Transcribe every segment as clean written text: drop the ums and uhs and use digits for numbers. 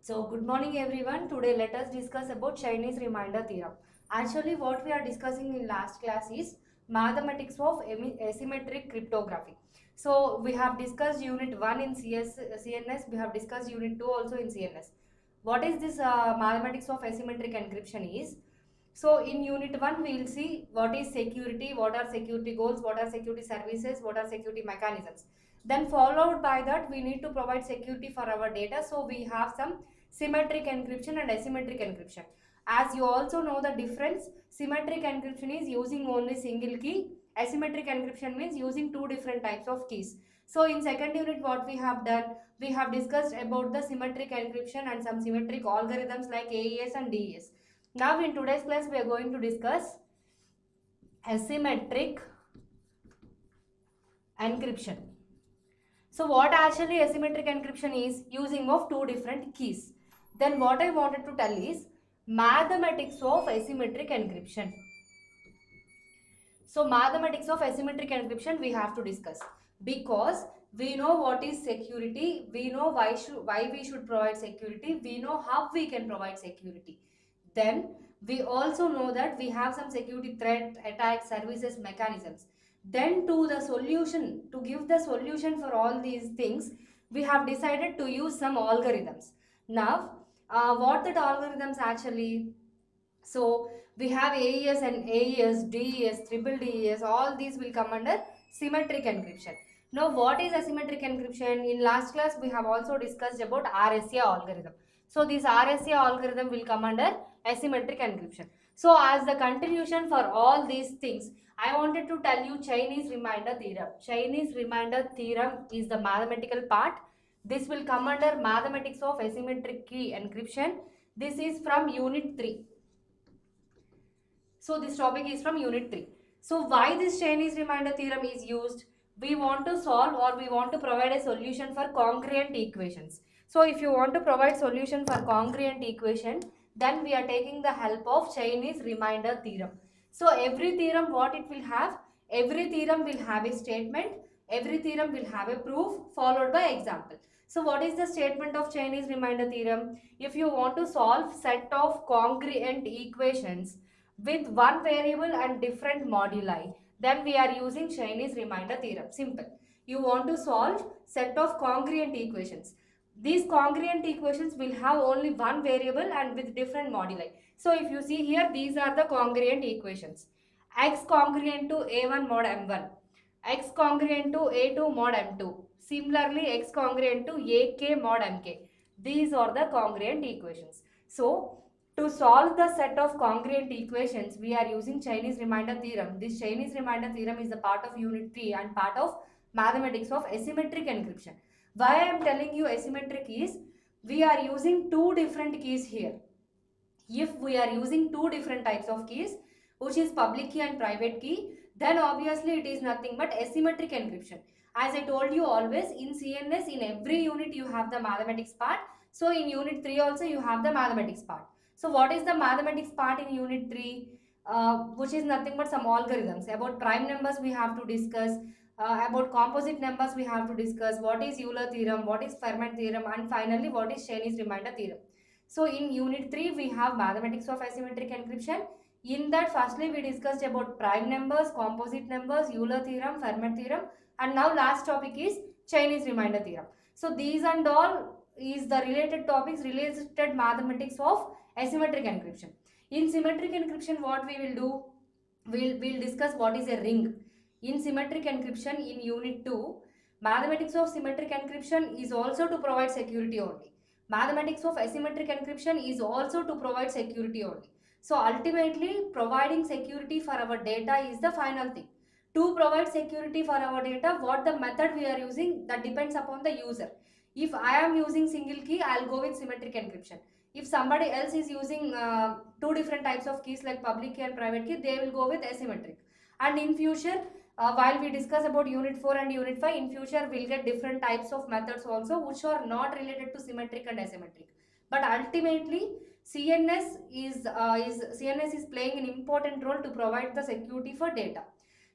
So good morning everyone. Today let us discuss about Chinese remainder theorem. Actually what we are discussing in last class is mathematics of asymmetric cryptography. So we have discussed unit 1 in CNS, we have discussed unit 2 also in CNS. What is this mathematics of asymmetric encryption is? So in unit 1 we will see what is security, what are security goals, what are security services, what are security mechanisms. Then followed by that we need to provide security for our data. So we have some symmetric encryption and asymmetric encryption. As you also know the difference, symmetric encryption is using only single key, asymmetric encryption means using two different types of keys. So in second unit what we have done, we have discussed about the symmetric encryption and some symmetric algorithms like AES and DES. Now in today's class we are going to discuss asymmetric encryption. So what actually asymmetric encryption is? Using of two different keys. Then what I wanted to tell is mathematics of asymmetric encryption. So mathematics of asymmetric encryption we have to discuss, because we know what is security, we know why we should provide security, we know how we can provide security. Then we also know that we have some security threat, attack, services, mechanisms. Then to give the solution for all these things, we have decided to use some algorithms. Now, what that algorithms actually? So we have AES and AES, DES, triple DES, all these will come under symmetric encryption. Now what is asymmetric encryption? In last class we have also discussed about RSA algorithm. So this RSA algorithm will come under asymmetric encryption. So as the continuation for all these things, I wanted to tell you Chinese remainder theorem. Chinese remainder theorem is the mathematical part. This will come under mathematics of asymmetric key encryption. This is from unit 3. So this topic is from unit 3. So why this Chinese remainder theorem is used? We want to solve or we want to provide a solution for congruent equations. So if you want to provide solution for congruent equation, then we are taking the help of Chinese remainder theorem. So every theorem what it will have? Every theorem will have a statement. Every theorem will have a proof followed by example. So what is the statement of Chinese remainder theorem? If you want to solve set of congruent equations with one variable and different moduli, then we are using Chinese remainder theorem. Simple. You want to solve set of congruent equations. These congruent equations will have only one variable and with different moduli. So if you see here, these are the congruent equations. X congruent to A1 mod M1, X congruent to A2 mod M2, similarly X congruent to AK mod MK. These are the congruent equations. So to solve the set of congruent equations, we are using Chinese remainder theorem. This Chinese remainder theorem is a part of unit 3 and part of mathematics of asymmetric encryption. Why I am telling you asymmetric is, we are using two different keys here. If we are using two different types of keys, which is public key and private key, then obviously it is nothing but asymmetric encryption. As I told you always, in CNS, in every unit you have the mathematics part. So in unit 3 also you have the mathematics part. So what is the mathematics part in unit 3? Which is nothing but some algorithms. About prime numbers we have to discuss. About composite numbers we have to discuss. What is Euler theorem? What is Fermat theorem? And finally what is Chinese remainder theorem? So in unit 3 we have mathematics of asymmetric encryption. In that firstly we discussed about prime numbers, composite numbers, Euler theorem, Fermat theorem, and now last topic is Chinese remainder theorem. So these and all is the related topics, related mathematics of asymmetric encryption. In symmetric encryption what we will do, we'll discuss what is a ring. In symmetric encryption in unit 2, mathematics of symmetric encryption is also to provide security only. Mathematics of asymmetric encryption is also to provide security only. So ultimately providing security for our data is the final thing. To provide security for our data, what the method we are using, that depends upon the user. If I am using single key, I'll go with symmetric encryption. If somebody else is using two different types of keys like public key and private key, they will go with asymmetric. And in future, while we discuss about unit 4 and unit 5, in future we'll get different types of methods also which are not related to symmetric and asymmetric. But ultimately CNS is playing an important role to provide the security for data.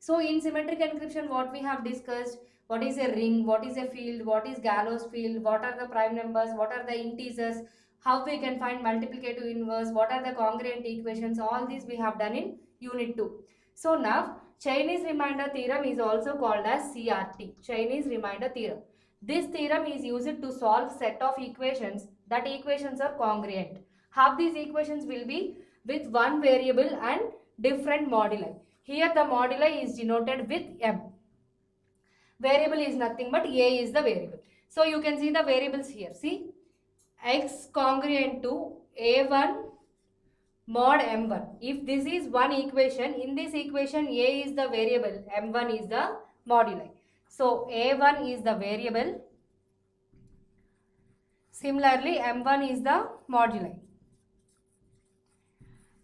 So in symmetric encryption what we have discussed, what is a ring, what is a field, what is Galois field, what are the prime numbers, what are the integers, how we can find multiplicative inverse, what are the congruent equations, all these we have done in unit 2. So now Chinese remainder theorem is also called as CRT, Chinese remainder theorem. This theorem is used to solve set of equations that equations are congruent. Half these equations will be with one variable and different moduli. Here the moduli is denoted with m. Variable is nothing but a is the variable. So you can see the variables here. See, x congruent to a1 mod m1. If this is one equation, in this equation a is the variable, m1 is the moduli. So a1 is the variable. Similarly, m1 is the moduli.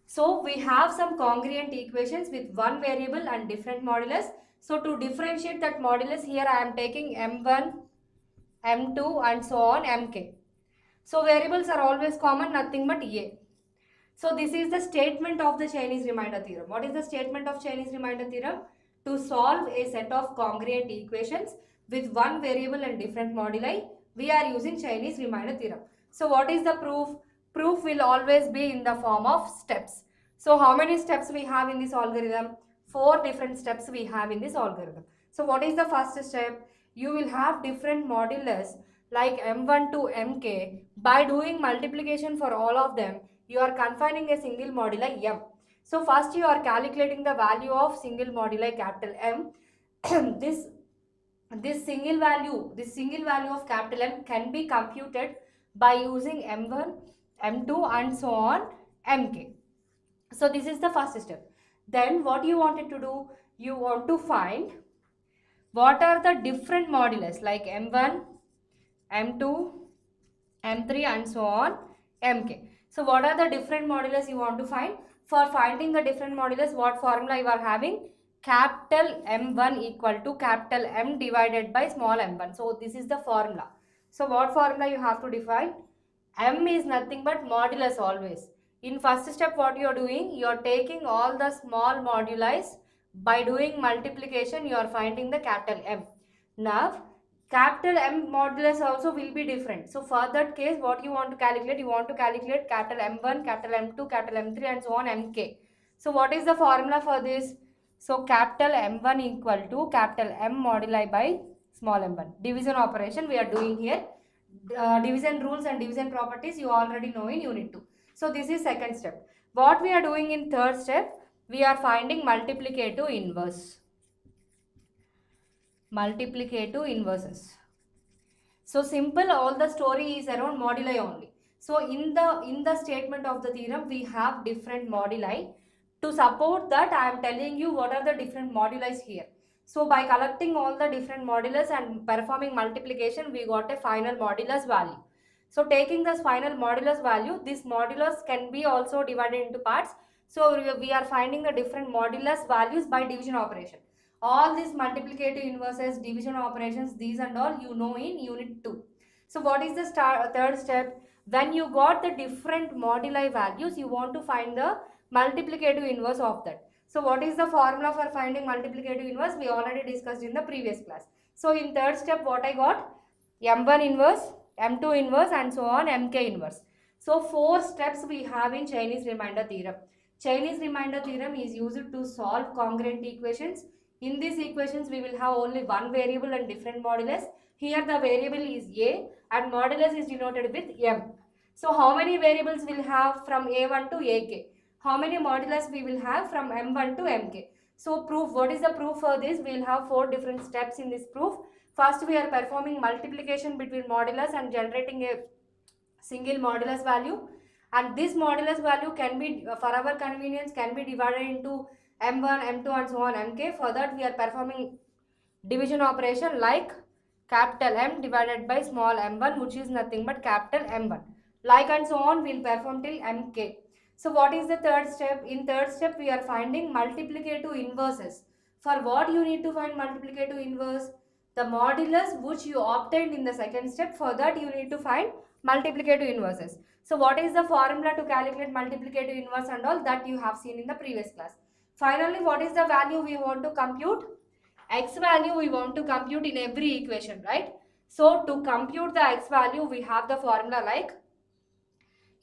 So we have some congruent equations with one variable and different modulus. So to differentiate that modulus, here I am taking m1, m2 and so on mk. So variables are always common, nothing but a. So this is the statement of the Chinese remainder theorem. What is the statement of Chinese remainder theorem? To solve a set of congruent equations with one variable and different moduli, we are using Chinese remainder theorem. So what is the proof? Proof will always be in the form of steps. So how many steps we have in this algorithm? 4 different steps we have in this algorithm. So what is the first step? You will have different modulus like m1 to mk. By doing multiplication for all of them, you are confining a single moduli m. So first you are calculating the value of single moduli capital M. this single value of capital M can be computed by using m1, m2 and so on mk. So this is the first step. Then what you wanted to do, you want to find what are the different modulus like m1, m2, m3 and so on mk. So what are the different modulus you want to find? For finding the different modulus, what formula you are having? Capital M1 equal to capital M divided by small m1. So this is the formula. So what formula you have to define? M is nothing but modulus always. In first step what you are doing? You are taking all the small moduli. By doing multiplication you are finding the capital M. Now capital M modulus also will be different. So for that case, what you want to calculate? You want to calculate capital M1, capital M2, capital M3 and so on mk. So what is the formula for this? So capital M1 equal to capital M moduli by small m1. Division operation we are doing here. Division rules and division properties you already know in unit 2. So this is second step. What we are doing in third step? We are finding multiplicative inverse. Multiplicative inverses. So simple, all the story is around moduli only. So in the statement of the theorem we have different moduli. To support that I am telling you what are the different moduli here. So by collecting all the different modulus and performing multiplication we got a final modulus value. So taking this final modulus value, this modulus can be also divided into parts. So we are finding the different modulus values by division operation. All these multiplicative inverses, division operations, these and all you know in unit 2. So what is the third step? When you got the different moduli values, you want to find the multiplicative inverse of that. So what is the formula for finding multiplicative inverse? We already discussed in the previous class. So in third step what I got? M1 inverse, M2 inverse and so on mk inverse. So 4 steps we have in Chinese remainder theorem. Chinese remainder theorem is used to solve congruent equations. In these equations, we will have only one variable and different modulus. Here the variable is a and modulus is denoted with m. So how many variables will have from a1 to ak? How many modulus we will have from m1 to mk? So proof, what is the proof for this? We will have 4 different steps in this proof. First we are performing multiplication between modulus and generating a single modulus value. And this modulus value can be, for our convenience, can be divided into m1, m2 and so on mk. For that we are performing division operation like capital M divided by small m1 which is nothing but capital M1. Like and so on we will perform till mk. So what is the third step? In third step we are finding multiplicative inverses. For what you need to find multiplicative inverse? The modulus which you obtained in the second step. For that you need to find multiplicative inverses. So what is the formula to calculate multiplicative inverse and all that you have seen in the previous class. Finally, what is the value we want to compute? X value we want to compute in every equation, right? So to compute the x value, we have the formula like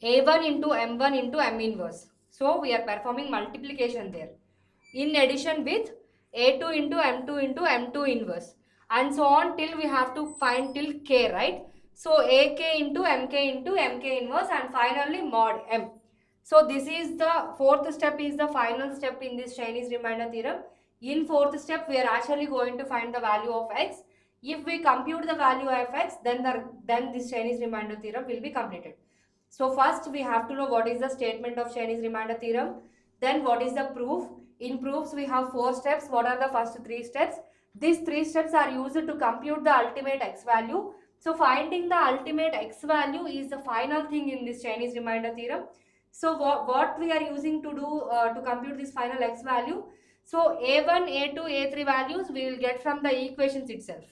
A1 into M1 into M inverse. So we are performing multiplication there. In addition with A2 into M2 into M2 inverse. And so on till we have to find till K, right? So AK into MK inverse and finally mod M. So this is the fourth step, is the final step in this Chinese remainder theorem. In fourth step, we are actually going to find the value of x. If we compute the value of x, then this Chinese remainder theorem will be completed. So first we have to know what is the statement of Chinese remainder theorem. Then what is the proof. In proofs we have 4 steps. What are the first 3 steps? These 3 steps are used to compute the ultimate x value. So finding the ultimate x value is the final thing in this Chinese remainder theorem. So what we are using to do to compute this final x value? So a1, a2, a3 values we will get from the equations itself.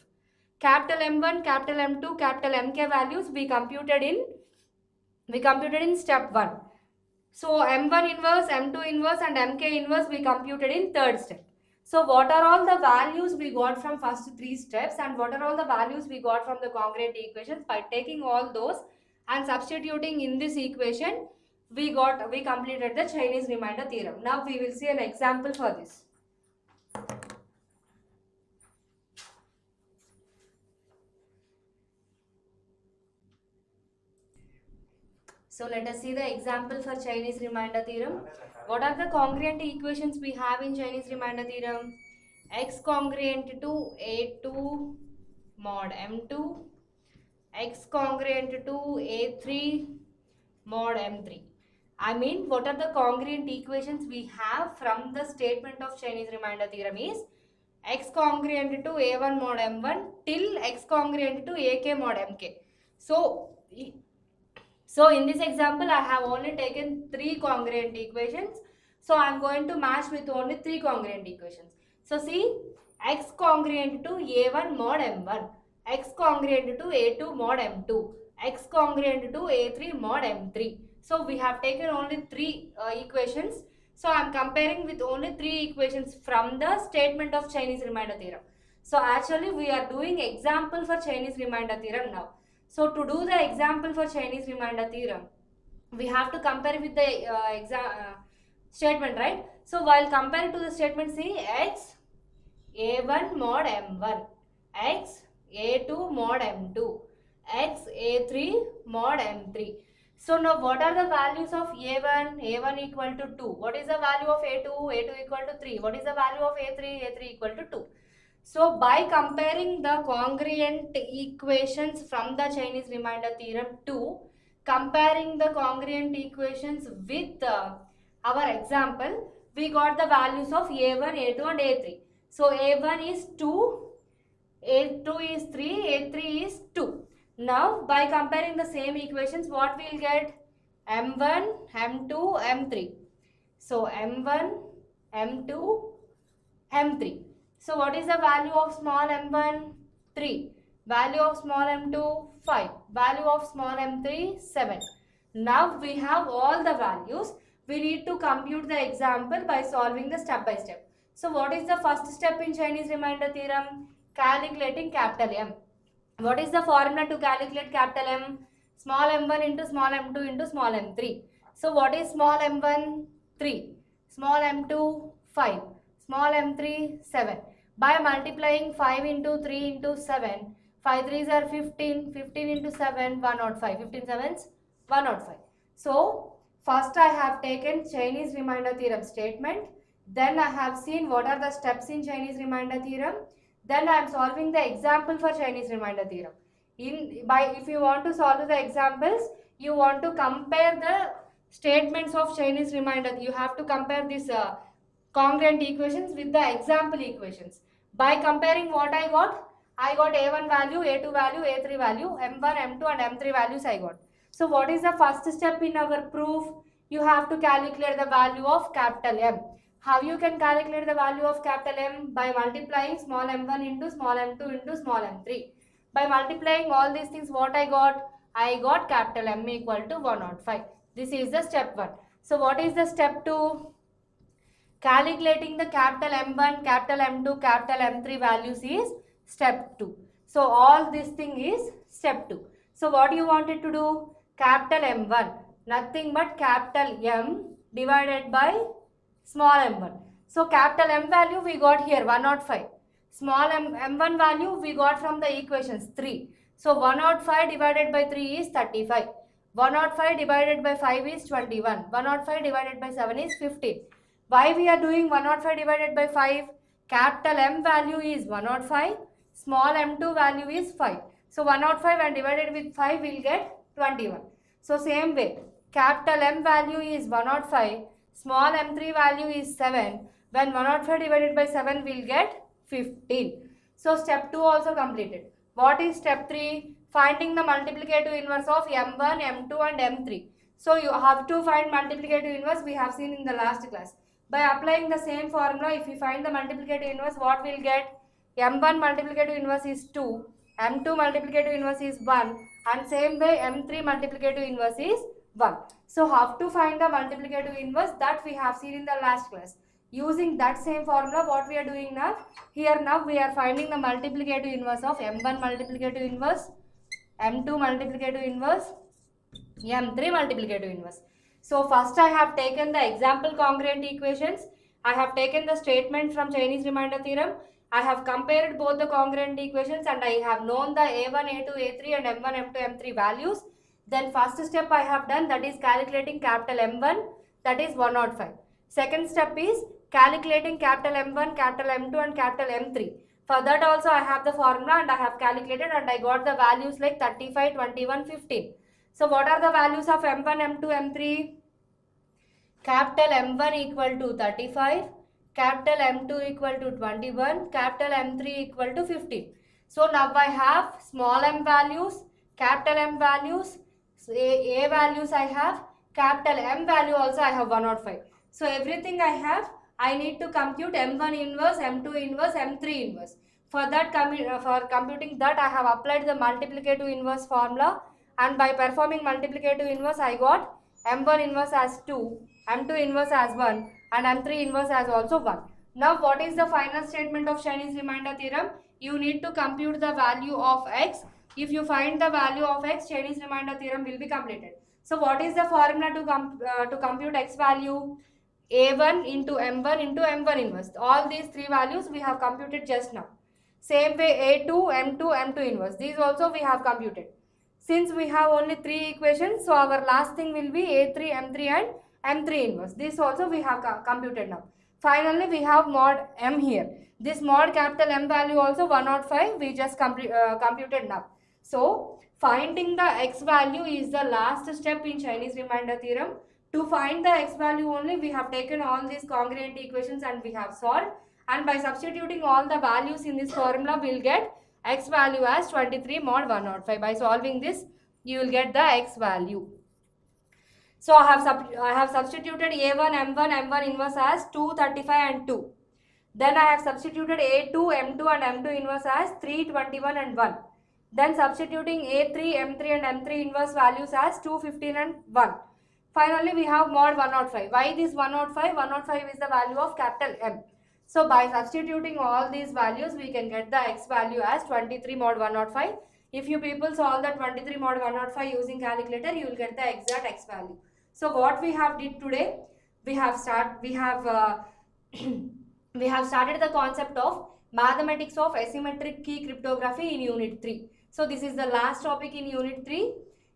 Capital M1, capital M2, capital Mk values we computed in step 1. So M1 inverse, M2 inverse and Mk inverse we computed in third step. So what are all the values we got from first 3 steps and what are all the values we got from the congruent equations? By taking all those and substituting in this equation, we completed the Chinese remainder theorem. Now we will see an example for this. So let us see the example for Chinese remainder theorem. What are the congruent equations we have in Chinese remainder theorem? X congruent to A2 mod M2, X congruent to A3 mod M3. I mean, what are the congruent equations we have from the statement of Chinese remainder theorem is X congruent to A1 mod M1 till X congruent to AK mod MK. So in this example, I have only taken 3 congruent equations. So I am going to match with only 3 congruent equations. So see, X congruent to A1 mod M1, X congruent to A2 mod M2, X congruent to A3 mod M3. So we have taken only 3 equations. So I am comparing with only 3 equations from the statement of Chinese remainder theorem. So actually we are doing example for Chinese remainder theorem now. So to do the example for Chinese remainder theorem, we have to compare with the statement, right? So while comparing to the statement, see x a1 mod m1, x a2 mod m2, x a3 mod m3. So now what are the values of a1? A1 equal to 2. What is the value of a2? A2 equal to 3. What is the value of a3? A3 equal to 2. So by comparing the congruent equations from the Chinese remainder theorem to comparing the congruent equations with our example, we got the values of A1, A2 and A3. So A1 is 2, A2 is 3, A3 is 2. Now by comparing the same equations, what we will get? M1, M2, M3. So M1, M2, M3. So what is the value of small m1? 3. Value of small m2? 5. Value of small m3? 7. Now we have all the values. We need to compute the example by solving the step by step. So what is the first step in Chinese remainder theorem? Calculating capital M. What is the formula to calculate capital M? Small m1 into small m2 into small m3. So what is small m1? 3. Small m2? 5. Small m3, 7. By multiplying 5 into 3 into 7, 5 3s are 15, 15 into 7, 105, 15 7s, 105. So, first I have taken Chinese remainder theorem statement, then I have seen what are the steps in Chinese remainder theorem, then I am solving the example for Chinese remainder theorem. If you want to solve the examples, you want to compare the statements of Chinese remainder. You have to compare this congruent equations with the example equations. By comparing what I got A1 value, A2 value, A3 value, M1, M2 and M3 values I got. So what is the first step in our proof? You have to calculate the value of capital M. How you can calculate the value of capital M? By multiplying small m1 into small m2 into small m3. By multiplying all these things, what I got capital M equal to 105. This is the step 1. So what is the step 2? Calculating the capital M1, capital M2, capital M3 values is step 2. So all this thing is step 2. So what you wanted to do? Capital M1. nothing but capital M divided by small m1. So capital M value we got here 105. Small m1 value we got from the equations 3. So 105 divided by 3 is 35. 105 divided by 5 is 21. 105 divided by 7 is 15. Why we are doing 105 divided by 5? Capital M value is 105. Small m2 value is 5. So 105 and divided with 5 will get 21. So same way, capital M value is 105. Small m3 value is 7. When 105 divided by 7 will get 15. So step 2 also completed. What is step 3? Finding the multiplicative inverse of m1, m2 and m3. So you have to find multiplicative inverse, we have seen in the last class. By applying the same formula, if we find the multiplicative inverse, what we'll get? m1 multiplicative inverse is 2, m2 multiplicative inverse is 1, and same way m3 multiplicative inverse is 1. So have to find the multiplicative inverse that we have seen in the last class. Using that same formula, what we are doing now? Here now we are finding the multiplicative inverse of m1 multiplicative inverse, m2 multiplicative inverse, m3 multiplicative inverse. So first I have taken the example congruent equations. I have taken the statement from Chinese remainder theorem. I have compared both the congruent equations and I have known the a1, a2, a3 and m1, m2, m3 values. Then first step I have done, that is calculating capital M1, that is 105. Second step is calculating capital M1, capital M2 and capital M3. For that also I have the formula and I have calculated and I got the values like 35, 21, 15. So what are the values of M1, M2, M3? Capital M1 equal to 35, capital M2 equal to 21, capital M3 equal to 15. So now I have small m values, capital M values, so a values I have, capital M value also I have 105. So everything I have, I need to compute M1 inverse, M2 inverse, M3 inverse. For that, for computing that, I have applied the multiplicative inverse formula, and by performing multiplicative inverse, I got M1 inverse as 2, M2 inverse as 1 and M3 inverse as also 1. Now what is the final statement of Chinese remainder theorem? You need to compute the value of x. If you find the value of x, Chinese remainder theorem will be completed. So what is the formula to compute x value? A1 into M1 into M1 inverse. All these three values we have computed just now. Same way A2, M2, M2 inverse. These also we have computed. Since we have only 3 equations, so our last thing will be A3, M3 and M3 inverse. This also we have computed now. Finally, we have mod M here. This mod capital M value also 105 we just computed now. So, finding the x value is the last step in Chinese remainder theorem. To find the x value only, we have taken all these congruent equations and we have solved. And by substituting all the values in this formula, we will get x value as 23 mod 105. By solving this, you will get the x value. So I have substituted A1, M1, M1 inverse as 2, 35 and 2. Then I have substituted A2, M2 and M2 inverse as 3, 21 and 1. Then substituting A3, M3 and M3 inverse values as 2, 15 and 1. Finally, we have mod 105. Why this 105? 105 is the value of capital M. So by substituting all these values, we can get the x value as 23 mod 105. If you people solve the 23 mod 105 using calculator, you will get the exact x value. So what we have did today, we have started the concept of mathematics of asymmetric key cryptography in unit 3. So this is the last topic in unit 3.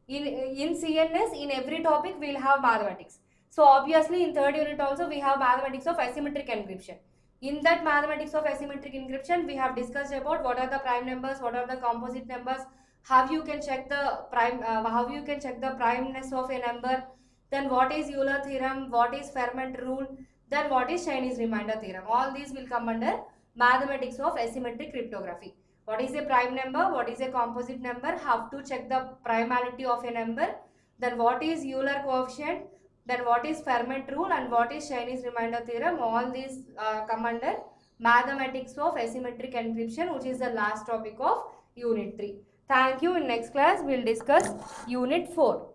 In CNS, in every topic we will have mathematics. So obviously in third unit also we have mathematics of asymmetric encryption. In that mathematics of asymmetric encryption, we have discussed about what are the prime numbers, what are the composite numbers, how you can check the primeness of a number, then what is Euler theorem, what is Fermat rule, then what is Chinese remainder theorem. All these will come under mathematics of asymmetric cryptography. What is a prime number, what is a composite number, how to check the primality of a number, then what is Euler coefficient, then what is Fermat rule and what is Chinese remainder theorem. All these come under mathematics of asymmetric encryption, which is the last topic of unit 3. Thank you. In next class we will discuss unit 4.